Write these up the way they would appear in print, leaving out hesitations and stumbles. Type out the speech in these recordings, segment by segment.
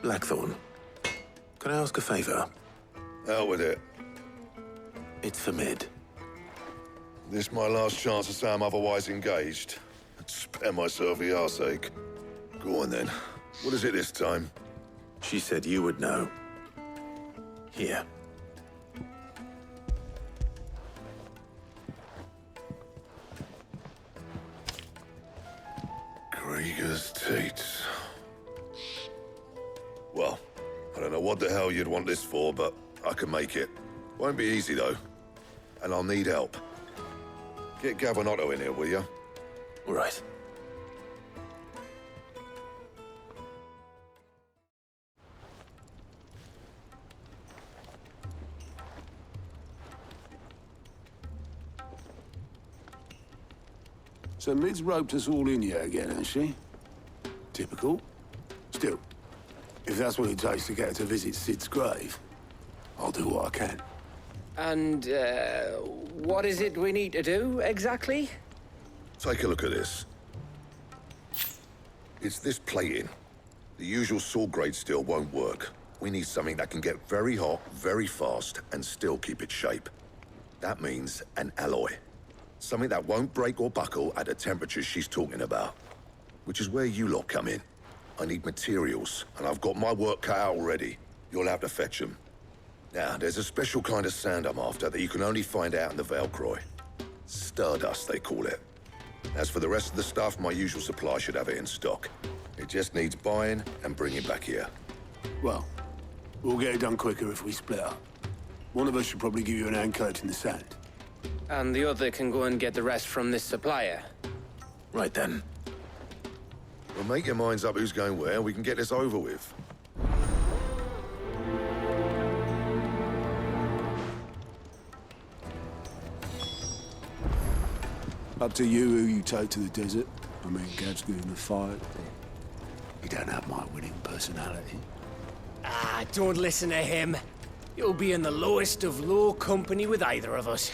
Blackthorn, can I ask a favor? Out with it. It's for Mid. This my last chance to say I'm otherwise engaged. I'd spare myself the arseache. Go on then. What is it this time? She said you would know. Here. Krieger's Tates. Well, I don't know what the hell you'd want this for, but I can make it. Won't be easy, though. And I'll need help. Get Gav and Otto in here, will you? All right. So Mid's roped us all in here again, has she? Typical. Still, if that's what it takes to get her to visit Sid's grave, I'll do what I can. And, what is it we need to do, exactly? Take a look at this. It's this plating. The usual sword grade steel won't work. We need something that can get very hot, very fast, and still keep its shape. That means an alloy. Something that won't break or buckle at the temperatures she's talking about. Which is where you lot come in. I need materials, and I've got my work cut out already. You'll have to fetch them. Now, there's a special kind of sand I'm after that you can only find out in the Velcroy. Stardust, they call it. As for the rest of the stuff, my usual supply should have it in stock. It just needs buying and bringing back here. Well, we'll get it done quicker if we split up. One of us should probably give you an hand coat in the sand. And the other can go and get the rest from this supplier. Right then. Well, make your minds up who's going where, and we can get this over with. Up to you who you take to the desert. I mean, Gav's good in the fight. You don't have my winning personality. Ah, don't listen to him. You'll be in the lowest of low company with either of us.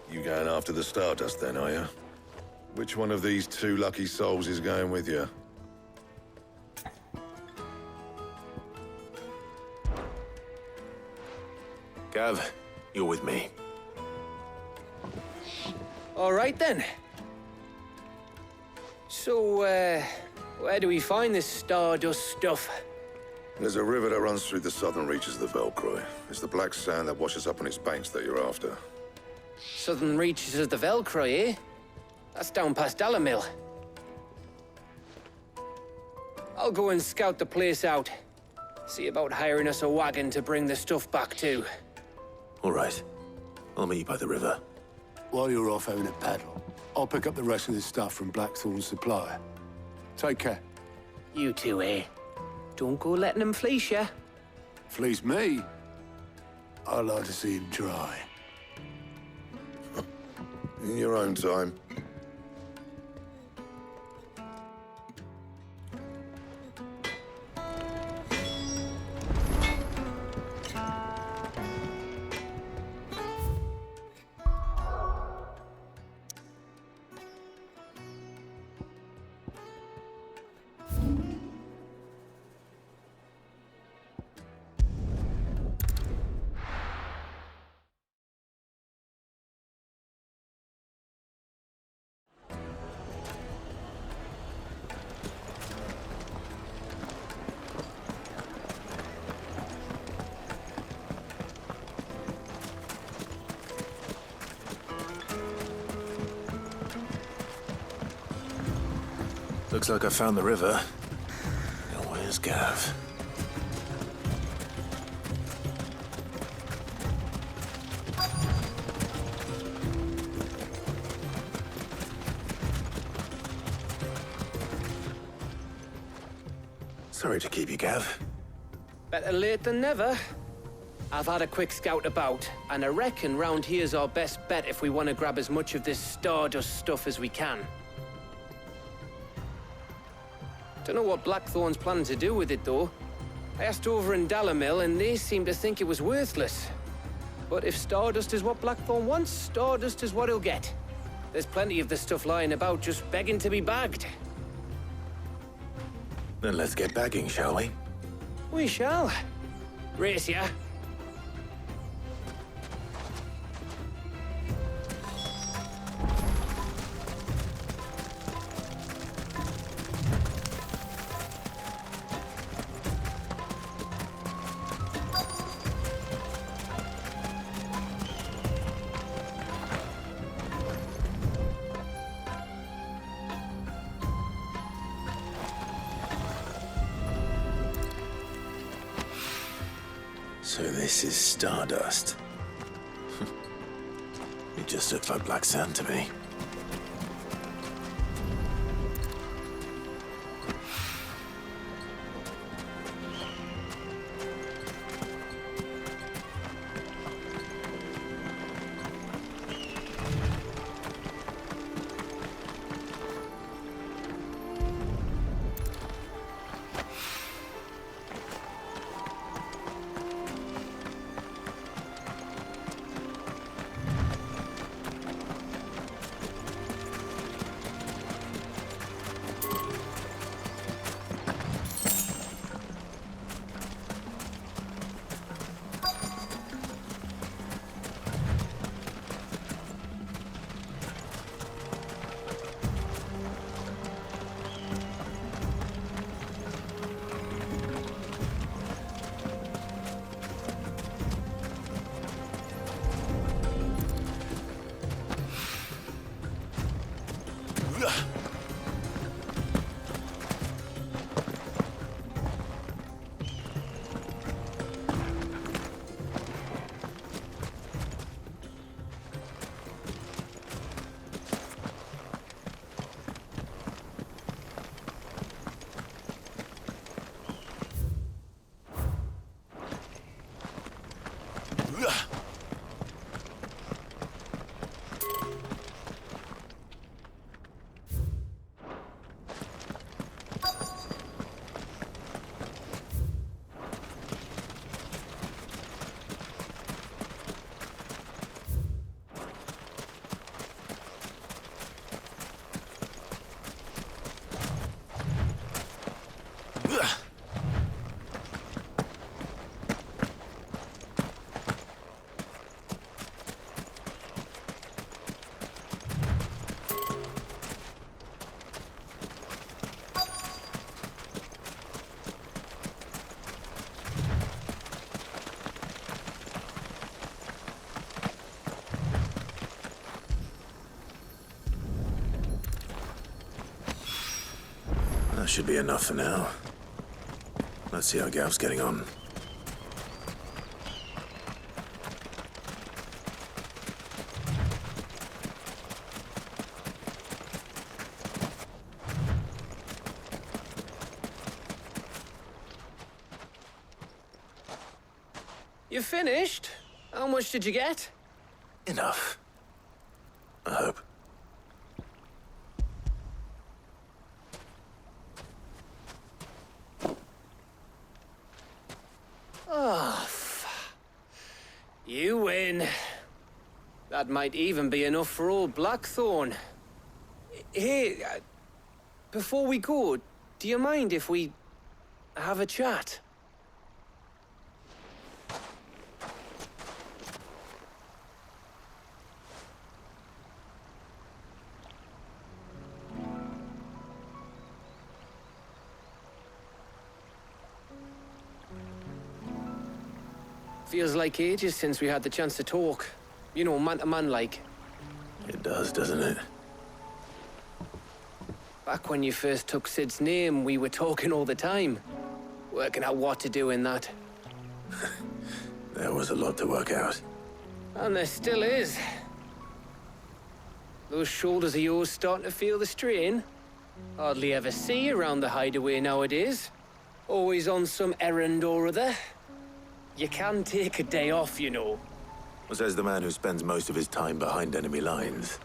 You going after the Stardust then, are you? Which one of these two lucky souls is going with you? Gav, you're with me. All right, then. So, where do we find this Stardust stuff? There's a river that runs through the southern reaches of the Velcroy. It's the black sand that washes up on its banks that you're after. Southern reaches of the Velcroy, eh? That's down past Alamil. I'll go and scout the place out. See about hiring us a wagon to bring the stuff back to. All right. I'll meet you by the river. While you're off having a paddle, I'll pick up the rest of the stuff from Blackthorn's supplier. Take care. You two, eh? Don't go letting him fleece ya. Fleece me? I'd like to see him try. In your own time. Looks like I found the river. Now where's Gav? Sorry to keep you, Gav. Better late than never. I've had a quick scout about, and I reckon round here's our best bet if we want to grab as much of this Stardust stuff as we can. Don't know what Blackthorn's planning to do with it, though. I asked over in Dalamil, and they seem to think it was worthless. But if Stardust is what Blackthorn wants, Stardust is what he'll get. There's plenty of this stuff lying about, just begging to be bagged. Then let's get bagging, shall we? We shall. Race ya. So this is Stardust. It just looks like black sand to me. That should be enough for now. Let's see how Gav's getting on. You finished? How much did you get? Enough. I hope. You win. That might even be enough for old Blackthorn. Hey, before we go, do you mind if we have a chat? Feels like ages since we had the chance to talk. You know, man to man like. It does, doesn't it? Back when you first took Sid's name, we were talking all the time. Working out what to do in that. There was a lot to work out. And there still is. Those shoulders of yours starting to feel the strain? Hardly ever see you around the hideaway nowadays. Always on some errand or other. You can take a day off, you know. Says the man who spends most of his time behind enemy lines.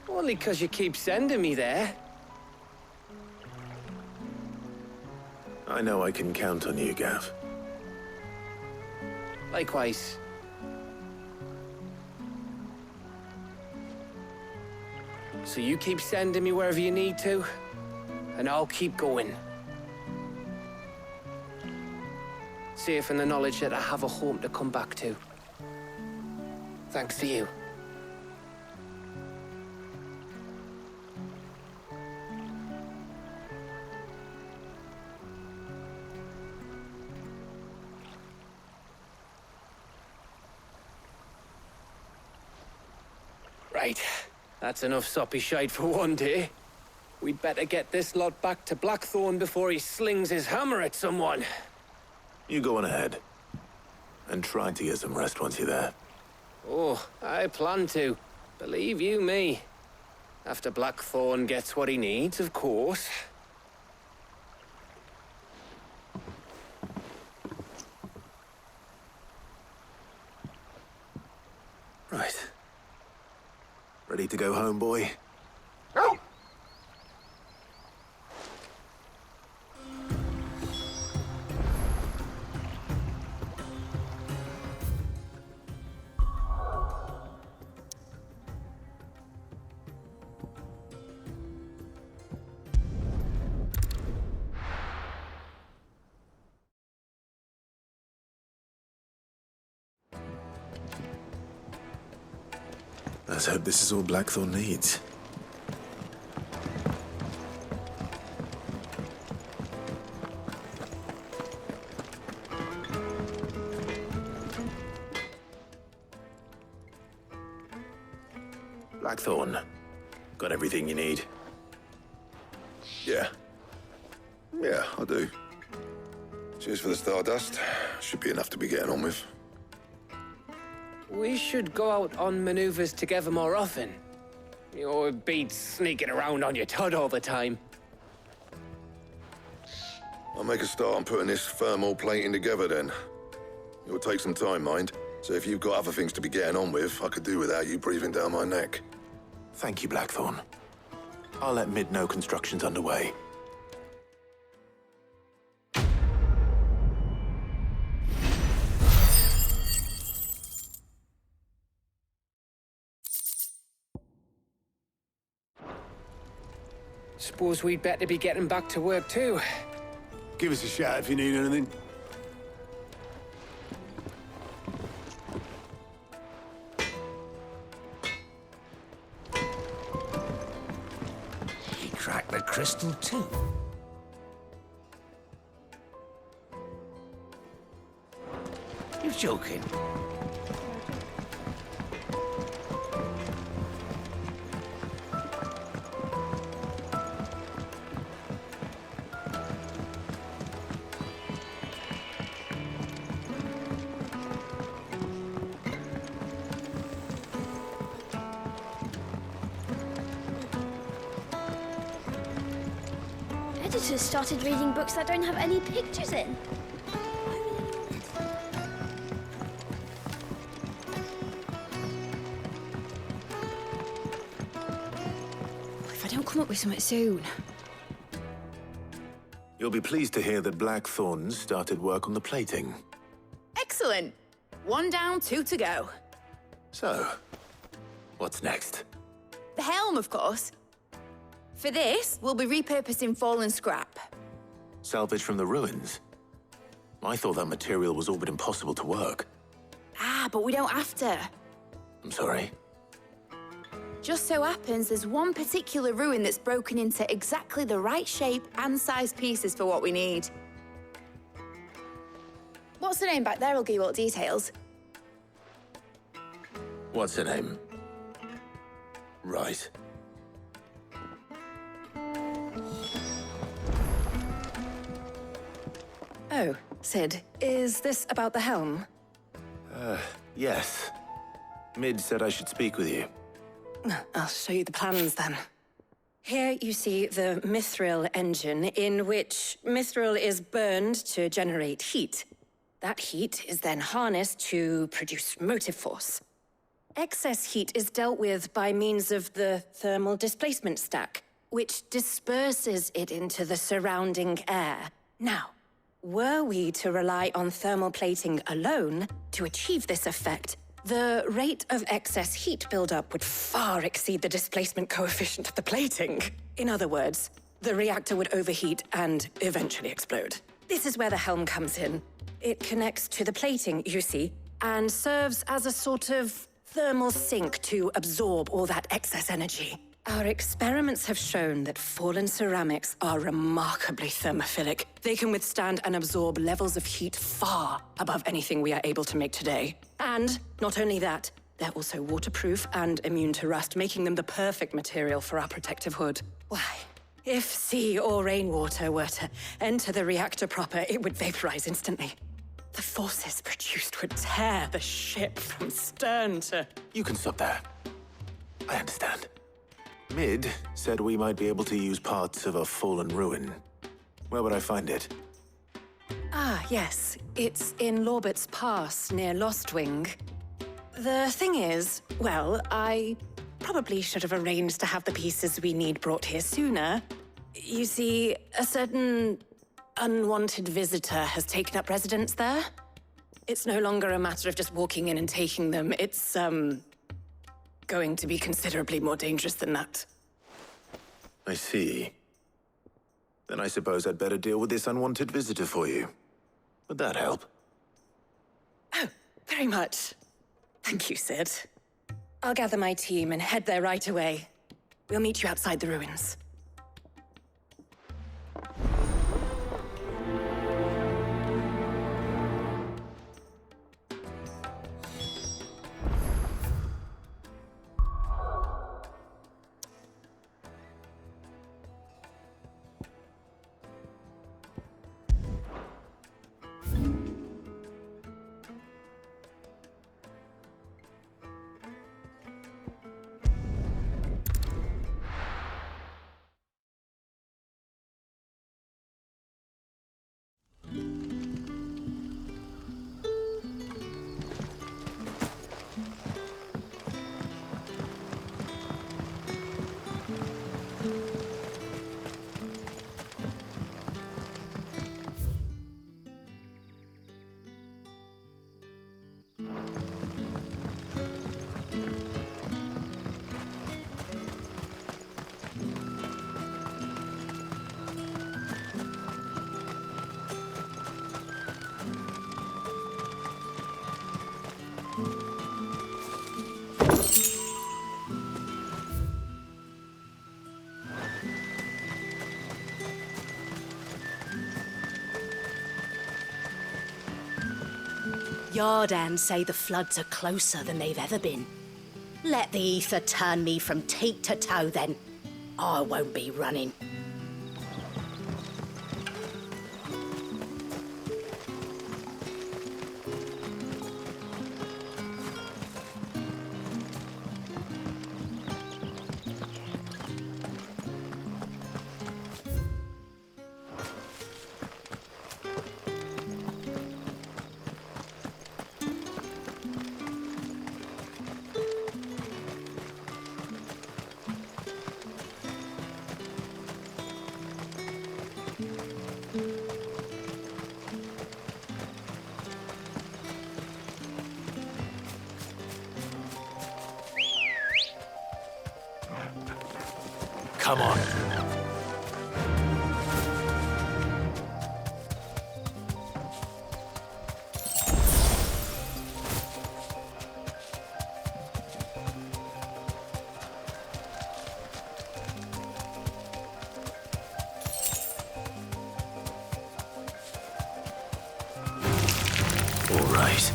Only 'cause you keep sending me there. I know I can count on you, Gav. Likewise. So you keep sending me wherever you need to, and I'll keep going. Safe in the knowledge that I have a home to come back to. Thanks to you. Right. That's enough soppy shite for one day. We'd better get this lot back to Blackthorn before he slings his hammer at someone. You go on ahead. And try to get some rest once you're there. Oh, I plan to. Believe you me. After Blackthorn gets what he needs, of course. Right. Ready to go home, boy? Let's hope this is all Blackthorn needs. Blackthorn, got everything you need? Yeah. Yeah, I do. Cheers for the stardust. Should be enough to be getting on with. We should go out on maneuvers together more often. You'll be sneaking around on your Todd all the time. I'll make a start on putting this thermal plating together then. It'll take some time, mind. So if you've got other things to be getting on with, I could do without you breathing down my neck. Thank you, Blackthorn. I'll let Mid know construction's underway. Suppose we'd better be getting back to work too. Give us a shout if you need anything. He cracked the crystal too. You're joking. Editors started reading books that don't have any pictures in. If I don't come up with something soon. You'll be pleased to hear that Blackthorn started work on the plating. Excellent. 1 down, 2 to go. So, what's next? The helm, of course. For this, we'll be repurposing fallen scrap. Salvage from the ruins? I thought that material was all but impossible to work. Ah, but we don't have to. I'm sorry. Just so happens there's one particular ruin that's broken into exactly the right shape and size pieces for what we need. What's the name back there? I'll give you all the details. What's her name? Right. Oh, Sid, is this about the helm? Yes. Mid said I should speak with you. I'll show you the plans then. Here you see the mithril engine, in which mithril is burned to generate heat. That heat is then harnessed to produce motive force. Excess heat is dealt with by means of the thermal displacement stack, which disperses it into the surrounding air. Now, were we to rely on thermal plating alone to achieve this effect, the rate of excess heat buildup would far exceed the displacement coefficient of the plating. In other words, the reactor would overheat and eventually explode. This is where the helm comes in. It connects to the plating, you see, and serves as a sort of thermal sink to absorb all that excess energy. Our experiments have shown that fallen ceramics are remarkably thermophilic. They can withstand and absorb levels of heat far above anything we are able to make today. And not only that, they're also waterproof and immune to rust, making them the perfect material for our protective hood. Why, if sea or rainwater were to enter the reactor proper, it would vaporize instantly. The forces produced would tear the ship from stern to... You can stop there. I understand. Mid said we might be able to use parts of a fallen ruin. Where would I find it? Ah, yes. It's in Lorbert's Pass, near Lostwing. The thing is, well, I probably should have arranged to have the pieces we need brought here sooner. You see, a certain unwanted visitor has taken up residence there. It's no longer a matter of just walking in and taking them. It's, going to be considerably more dangerous than that. I see. Then I suppose I'd better deal with this unwanted visitor for you. Would that help? Oh, very much. Thank you, Sid. I'll gather my team and head there right away. We'll meet you outside the ruins. Yardan say the floods are closer than they've ever been. Let the ether turn me from teat to toe then. I won't be running. Come on. All right.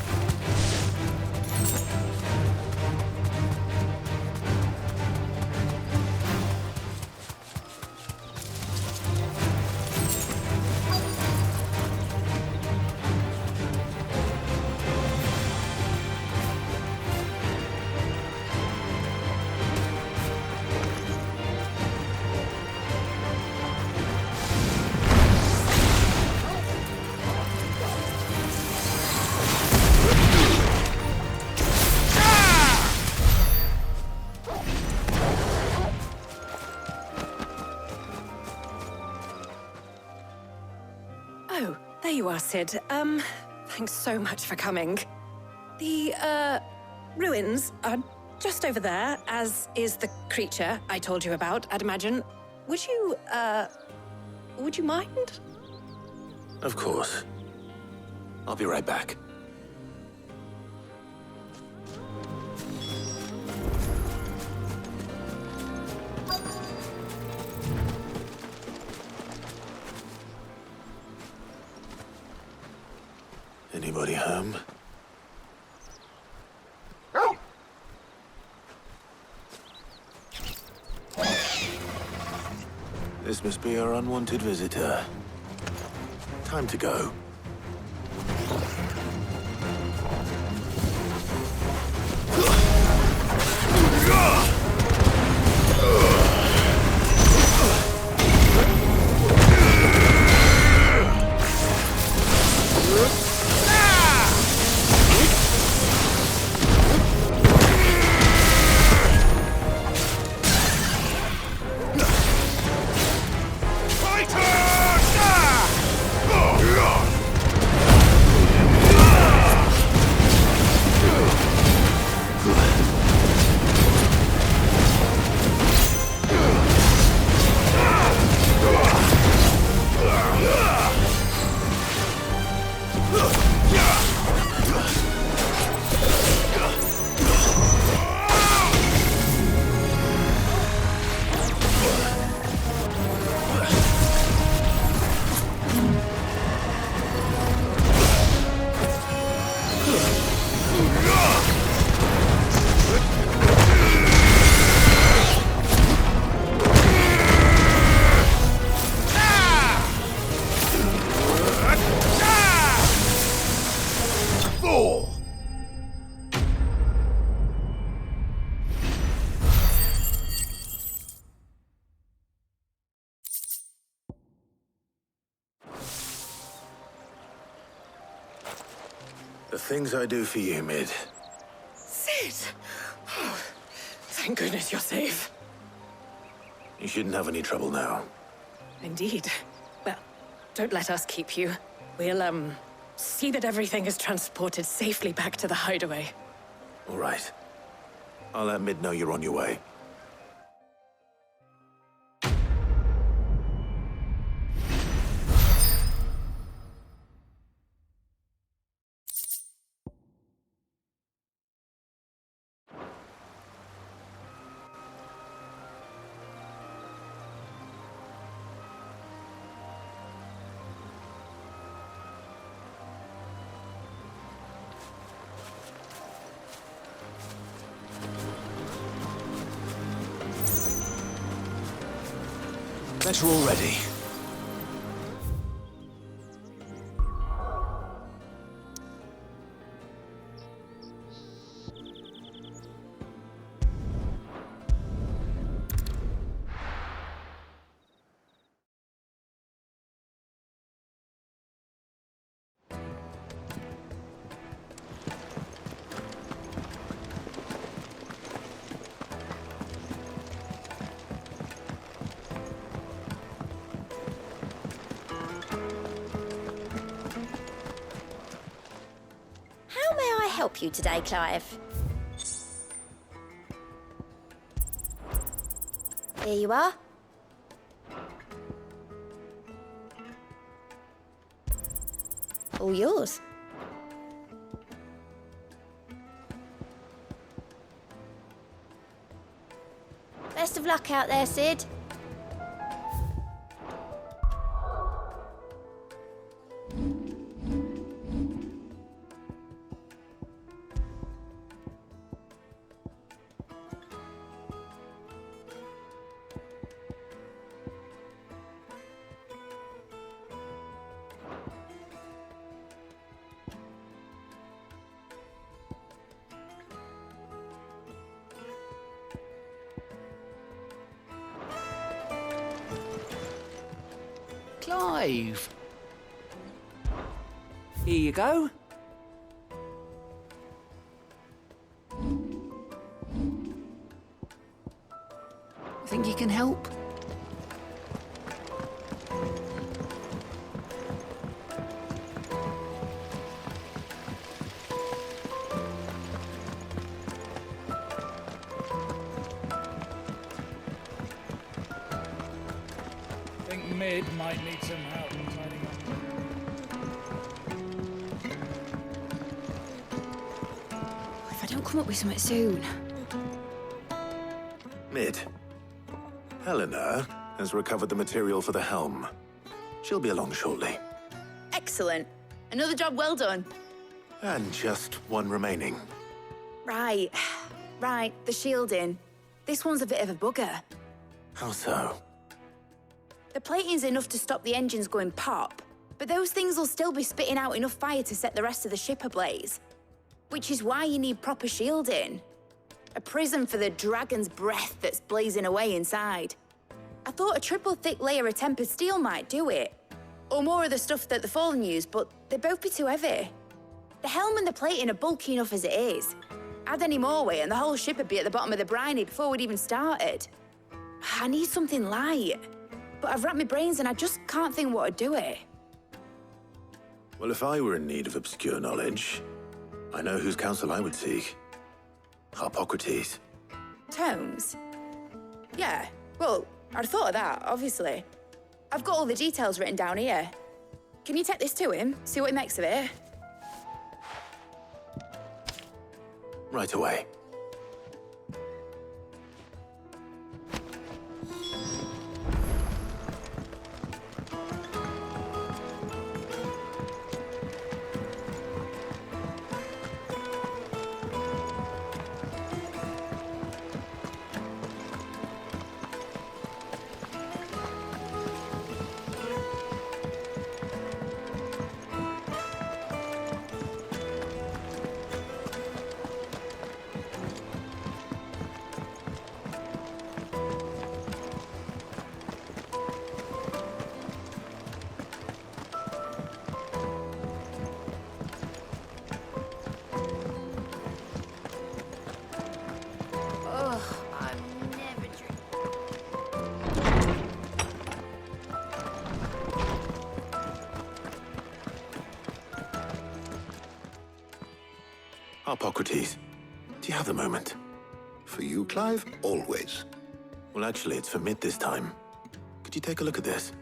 Oh, there you are, Sid. Thanks so much for coming. The, ruins are just over there, as is the creature I told you about, I'd imagine. Would you mind? Of course. I'll be right back. Anybody home? This must be our unwanted visitor. Time to go. The things I do for you, Mid. Sid! Oh, thank goodness you're safe. You shouldn't have any trouble now. Indeed. Well, don't let us keep you. We'll, see that everything is transported safely back to the hideaway. All right. I'll let Mid know you're on your way. Bet you're all ready. How may I help you today, Clive? Here you are. All yours. Best of luck out there, Sid. Clive. Here you go. Think you can help? Mid might need some help tidying up. If I don't come up with something soon. Mid. Helena has recovered the material for the helm. She'll be along shortly. Excellent. Another job well done. And just one remaining. Right. Right, the shielding. This one's a bit of a bugger. How so? The plating's enough to stop the engines going pop, but those things will still be spitting out enough fire to set the rest of the ship ablaze. Which is why you need proper shielding. A prison for the dragon's breath that's blazing away inside. I thought a triple thick layer of tempered steel might do it. Or more of the stuff that the Fallen use, but they'd both be too heavy. The helm and the plating are bulky enough as it is. Add any more weight and the whole ship would be at the bottom of the briny before we'd even started. I need something light. But I've racked my brains and I just can't think what would do it. Well, if I were in need of obscure knowledge, I know whose counsel I would seek. Harpocrates. Tomes? Yeah, well, I'd thought of that, obviously. I've got all the details written down here. Can you take this to him, see what he makes of it? Right away. Harpocrates, do you have the moment? For you, Clive, always. Well, actually, it's for Mid this time. Could you take a look at this?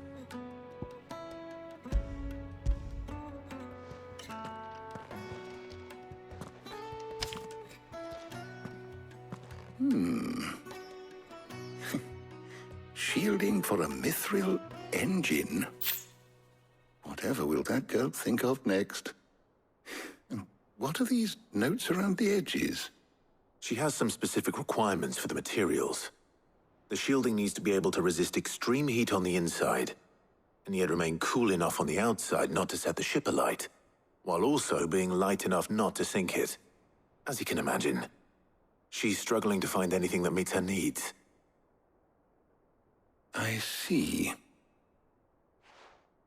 Shielding for a mithril engine. Whatever will that girl think of next? And what are these notes around the edges? She has some specific requirements for the materials. The shielding needs to be able to resist extreme heat on the inside, and yet remain cool enough on the outside not to set the ship alight, while also being light enough not to sink it. As you can imagine, she's struggling to find anything that meets her needs. I see.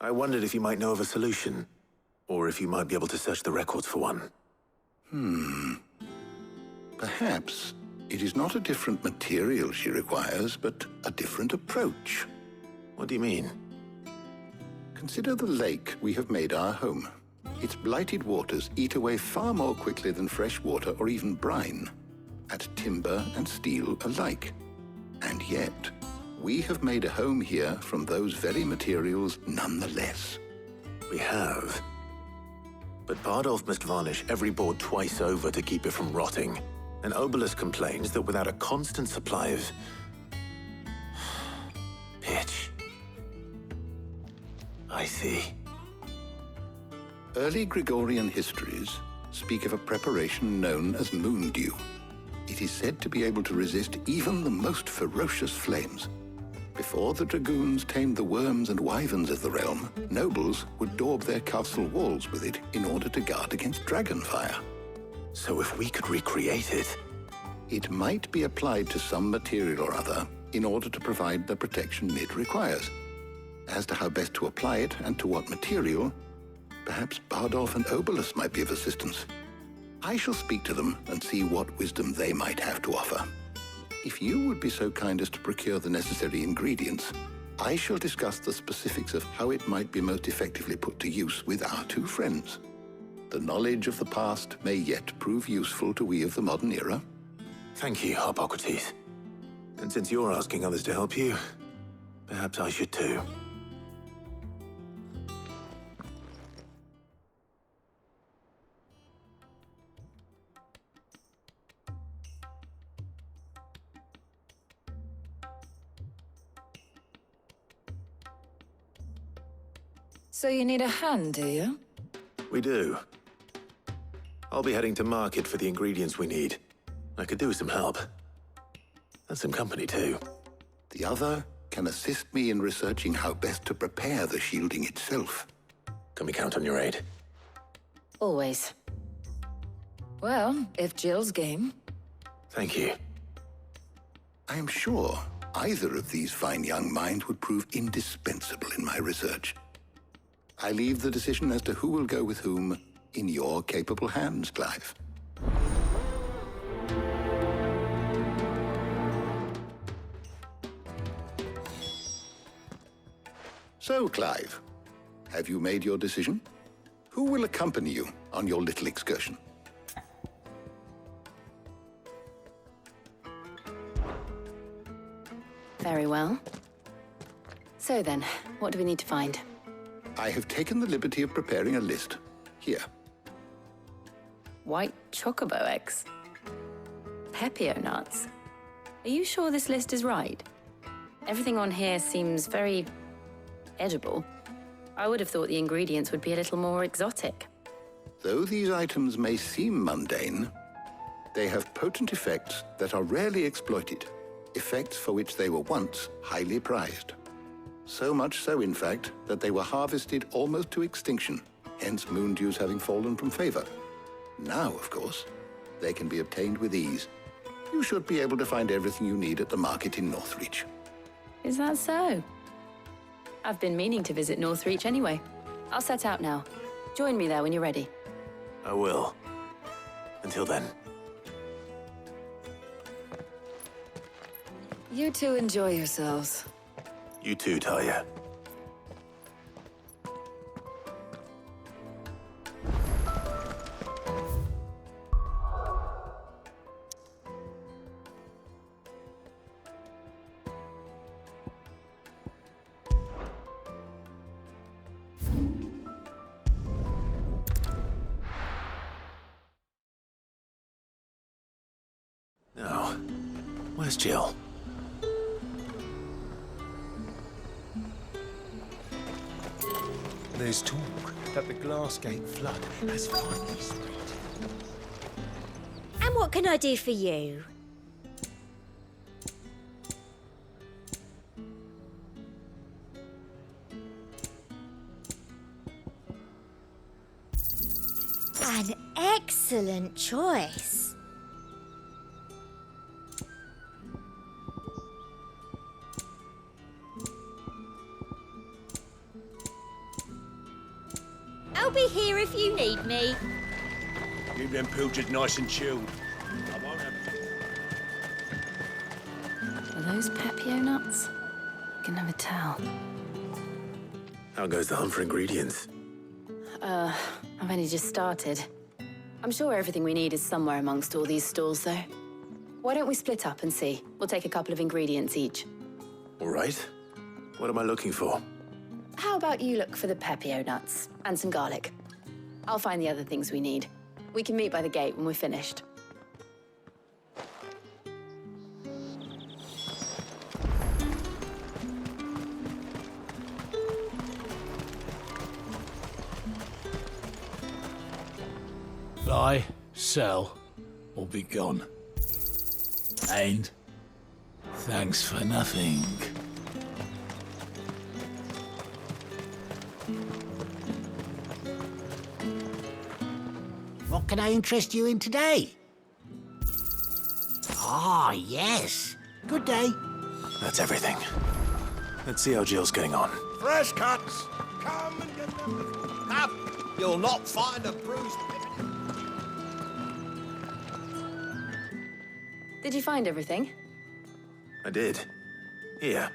I wondered if you might know of a solution, or if you might be able to search the records for one. Perhaps it is not a different material she requires, but a different approach. What do you mean? Consider the lake we have made our home. Its blighted waters eat away far more quickly than fresh water or even brine, at timber and steel alike. And yet, we have made a home here from those very materials nonetheless. We have. But Bardolph must varnish every board twice over to keep it from rotting. And Obelus complains that without a constant supply of pitch. I see. Early Gregorian histories speak of a preparation known as moon dew. It is said to be able to resist even the most ferocious flames. Before the dragoons tamed the worms and wyverns of the realm, nobles would daub their castle walls with it in order to guard against dragon fire. So if we could recreate it... It might be applied to some material or other in order to provide the protection Mid requires. As to how best to apply it and to what material, perhaps Bardolph and Obelus might be of assistance. I shall speak to them and see what wisdom they might have to offer. If you would be so kind as to procure the necessary ingredients, I shall discuss the specifics of how it might be most effectively put to use with our two friends. The knowledge of the past may yet prove useful to we of the modern era. Thank you, Harpocrates. And since you're asking others to help you, perhaps I should too. So you need a hand, do you? We do. I'll be heading to market for the ingredients we need. I could do with some help. And some company, too. The other can assist me in researching how best to prepare the shielding itself. Can we count on your aid? Always. Well, if Jill's game. Thank you. I am sure either of these fine young minds would prove indispensable in my research. I leave the decision as to who will go with whom in your capable hands, Clive. So, Clive, have you made your decision? Who will accompany you on your little excursion? Very well. So then, what do we need to find? I have taken the liberty of preparing a list. Here. White chocobo eggs. Pepio nuts. Are you sure this list is right? Everything on here seems very edible. I would have thought the ingredients would be a little more exotic. Though these items may seem mundane, they have potent effects that are rarely exploited, effects for which they were once highly prized. So much so, in fact, that they were harvested almost to extinction, hence moon dews having fallen from favor. Now, of course, they can be obtained with ease. You should be able to find everything you need at the market in Northreach. Is that so? I've been meaning to visit Northreach anyway. I'll set out now. Join me there when you're ready. I will. Until then. You two enjoy yourselves. You too, Talia. Now, where's Jill? There's talk that the Glassgate flood has finally spread. And what can I do for you? An excellent choice. I'll be here if you need me. Keep them pilchards nice and chilled. I won't have Are those Pepio nuts? I can never tell. How goes the hunt for ingredients? I've only just started. I'm sure everything we need is somewhere amongst all these stalls, though. Why don't we split up and see? We'll take a couple of ingredients each. All right. What am I looking for? How about you look for the Pepio nuts and some garlic? I'll find the other things we need. We can meet by the gate when we're finished. Buy, sell, or be gone. And thanks for nothing. What can I interest you in today? Ah, yes. Good day. That's everything. Let's see how Jill's getting on. fresh cuts. Come and get them. Up. You'll not find a bruised pippin. Did you find everything? I did. Here.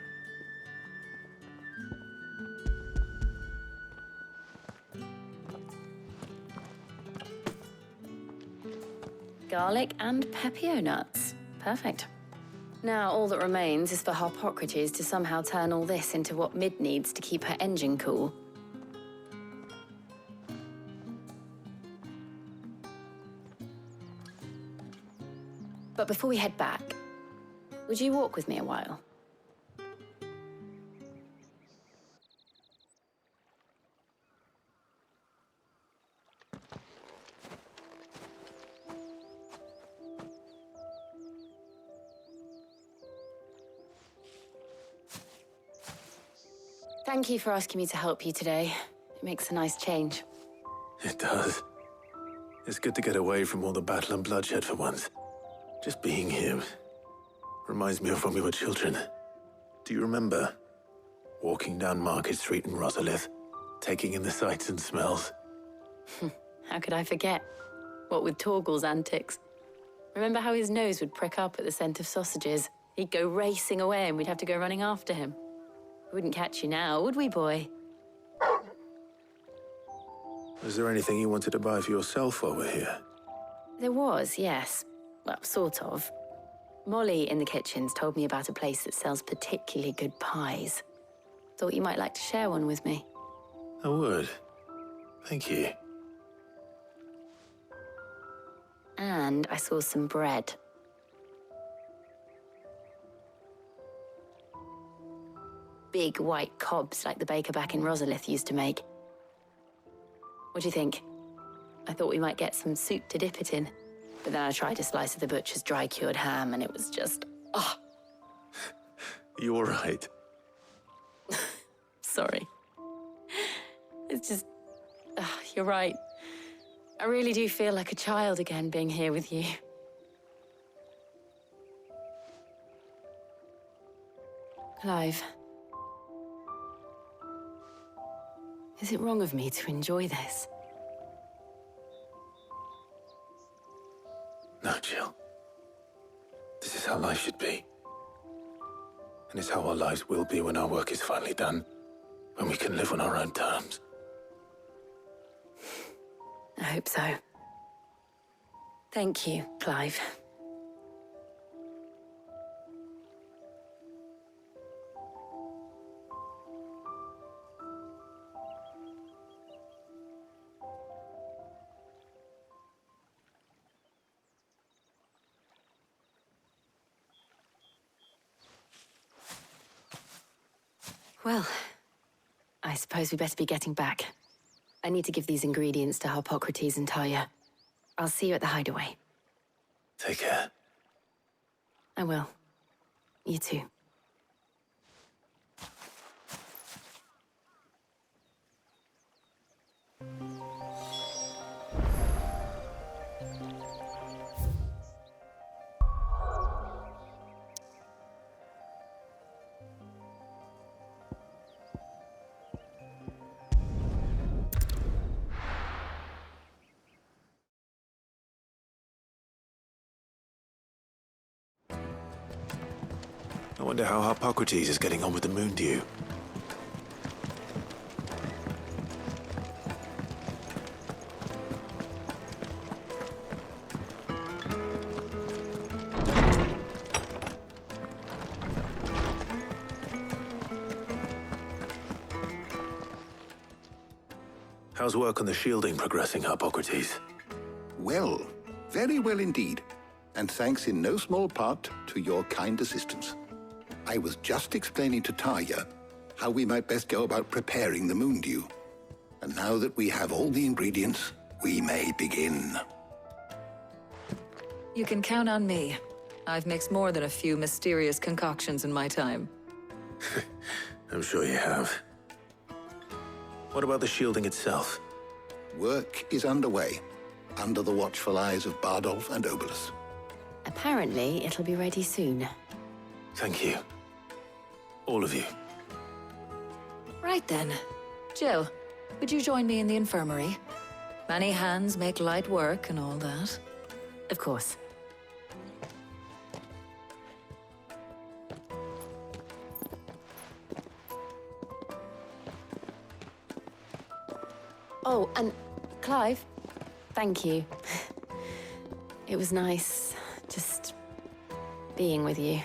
Garlic and Pepio nuts. Perfect. Now all that remains is for Harpocrates to somehow turn all this into what Mid needs to keep her engine cool. But before we head back, would you walk with me a while? Thank you for asking me to help you today. It makes a nice change. It does. It's good to get away from all the battle and bloodshed for once. Just being here reminds me of when we were children. Do you remember? Walking down Market Street in Rosalith, taking in the sights and smells. How could I forget? What with Torgal's antics. Remember how his nose would prick up at the scent of sausages? He'd go racing away and we'd have to go running after him. We wouldn't catch you now, would we, boy? Was there anything you wanted to buy for yourself while we're here? There was, yes. Well, sort of. Molly in the kitchens told me about a place that sells particularly good pies. Thought you might like to share one with me. I would. Thank you. And I saw some bread. Big white cobs like the baker back in Rosalith used to make. What do you think? I thought we might get some soup to dip it in. But then I tried a slice of the butcher's dry-cured ham and it was just... oh! You all right? Sorry. It's just... you're right. I really do feel like a child again being here with you. Clive. Is it wrong of me to enjoy this? No, Jill. This is how life should be. And it's how our lives will be when our work is finally done. When we can live on our own terms. I hope so. Thank you, Clive. Well, I suppose we better be getting back. I need to give these ingredients to Harpocrates and Tarja. I'll see you at the hideaway. Take care. I will. You too. I wonder how Harpocrates is getting on with the moon dew. How's work on the shielding progressing, Harpocrates? Well, very well indeed. And thanks in no small part to your kind assistance. I was just explaining to Tarja how we might best go about preparing the moon dew. And now that we have all the ingredients, we may begin. You can count on me. I've mixed more than a few mysterious concoctions in my time. I'm sure you have. What about the shielding itself? Work is underway, under the watchful eyes of Bardolph and Obolus. Apparently, it'll be ready soon. Thank you. All of you. Right then. Jill, would you join me in the infirmary? Many hands make light work and all that. Of course. Oh, and Clive, thank you. It was nice just being with you.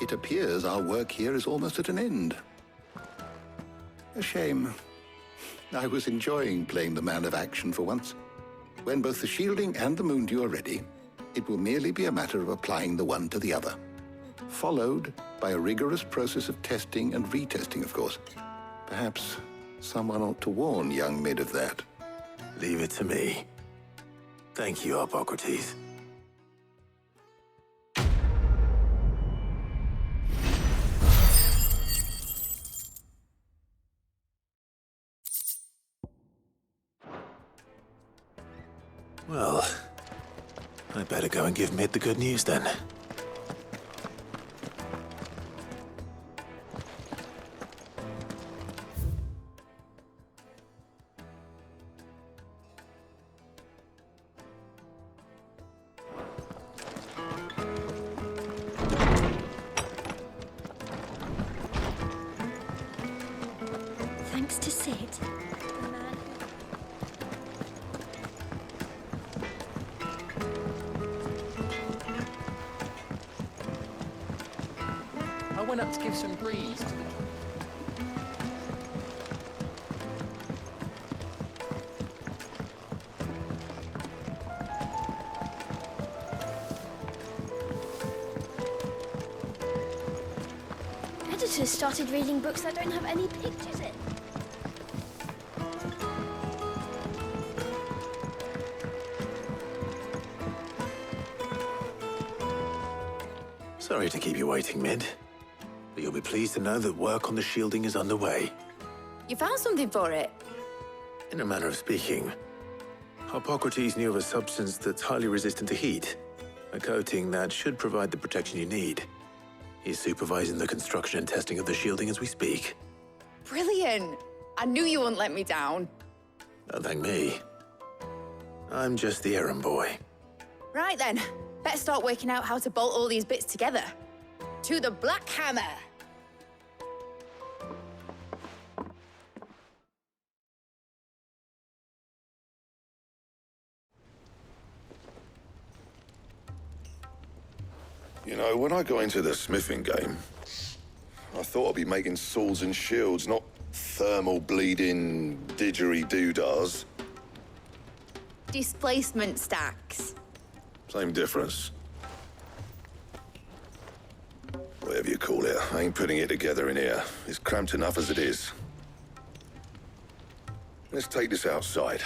It appears our work here is almost at an end. A shame. I was enjoying playing the man of action for once. When both the shielding and the moon dew are ready, it will merely be a matter of applying the one to the other. Followed by a rigorous process of testing and retesting, of course. Perhaps someone ought to warn young Mid of that. Leave it to me. Thank you, Harpocrates. Well, I better go and give Mid the good news then. Thanks to Sid. I went up to give some breeze to the... Editors started reading books that don't have any pictures in. Sorry to keep you waiting, Mid. But you'll be pleased to know that work on the shielding is underway. You found something for it? In a manner of speaking, Hippocrates knew of a substance that's highly resistant to heat. A coating that should provide the protection you need. He's supervising the construction and testing of the shielding as we speak. Brilliant! I knew you wouldn't let me down. Don't thank me. I'm just the errand boy. Right then, better start working out how to bolt all these bits together. To the Black Hammer! You know, when I got into the smithing game, I thought I'd be making swords and shields, not thermal bleeding didgeridoo-dahs. Displacement stacks. Same difference. Whatever you call it, I ain't putting it together in here. It's cramped enough as it is. Let's take this outside.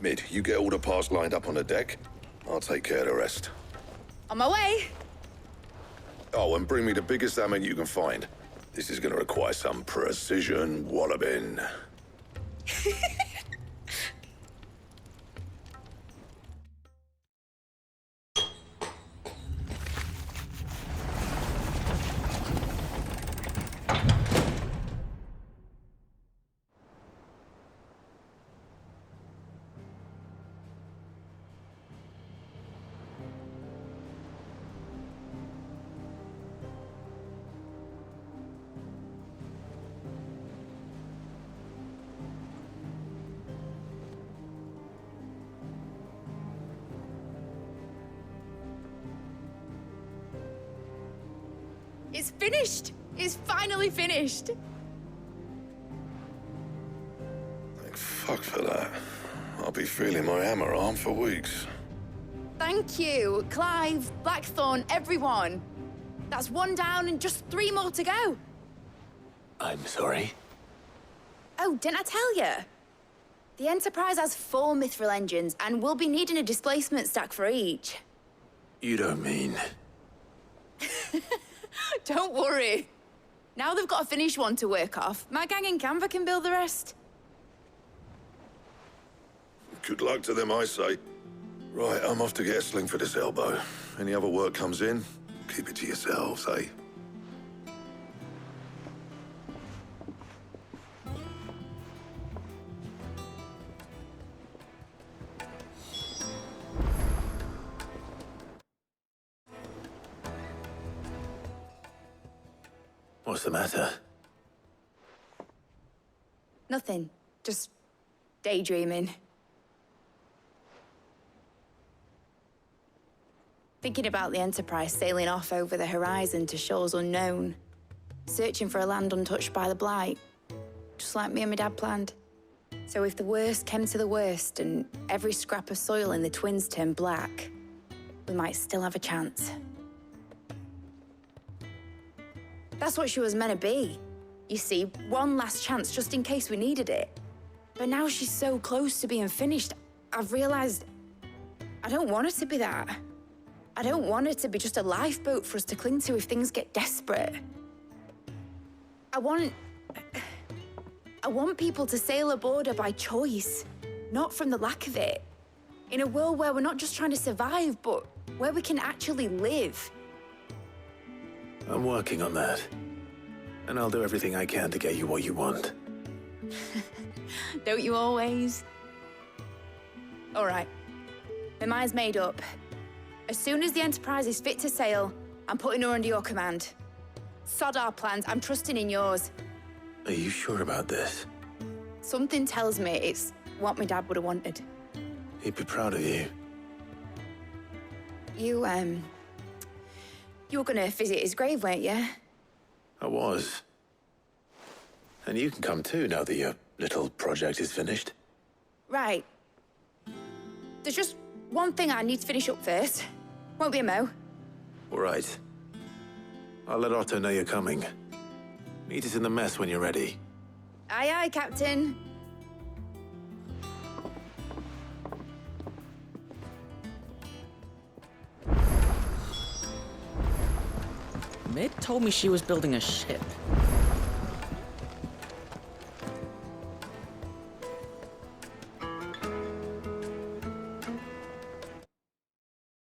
Mid, you get all the parts lined up on the deck. I'll take care of the rest. On my way! Oh, and bring me the biggest hammer you can find. This is gonna require some precision walloping. It's finished! It's finally finished! Thank fuck for that. I'll be feeling my hammer arm for weeks. Thank you, Clive, Blackthorn, everyone. That's one down and just 3 more to go. I'm sorry. Oh, didn't I tell you? The Enterprise has 4 mithril engines, and we'll be needing a displacement stack for each. You don't mean... Don't worry. Now they've got a finished one to work off, my gang in Canva can build the rest. Good luck to them, I say. Right, I'm off to get a sling for this elbow. Any other work comes in, keep it to yourselves, eh? What's the matter? Nothing. Just daydreaming. Thinking about the Enterprise sailing off over the horizon to shores unknown. Searching for a land untouched by the Blight. Just like me and my dad planned. So if the worst came to the worst and every scrap of soil in the Twins turned black, we might still have a chance. That's what she was meant to be. You see, one last chance just in case we needed it. But now she's so close to being finished, I've realized I don't want it to be that. I don't want it to be just a lifeboat for us to cling to if things get desperate. I want people to sail aboard her by choice, not from the lack of it. In a world where we're not just trying to survive, but where we can actually live. I'm working on that. And I'll do everything I can to get you what you want. Don't you always? All right. My mind's made up. As soon as the Enterprise is fit to sail, I'm putting her under your command. Sod our plans, I'm trusting in yours. Are you sure about this? Something tells me it's what my dad would have wanted. He'd be proud of you. You were gonna visit his grave, weren't you? I was. And you can come too now that your little project is finished. Right. There's just one thing I need to finish up first. Won't be a mo. All right. I'll let Otto know you're coming. Meet us in the mess when you're ready. Aye, aye, Captain. Mid told me she was building a ship.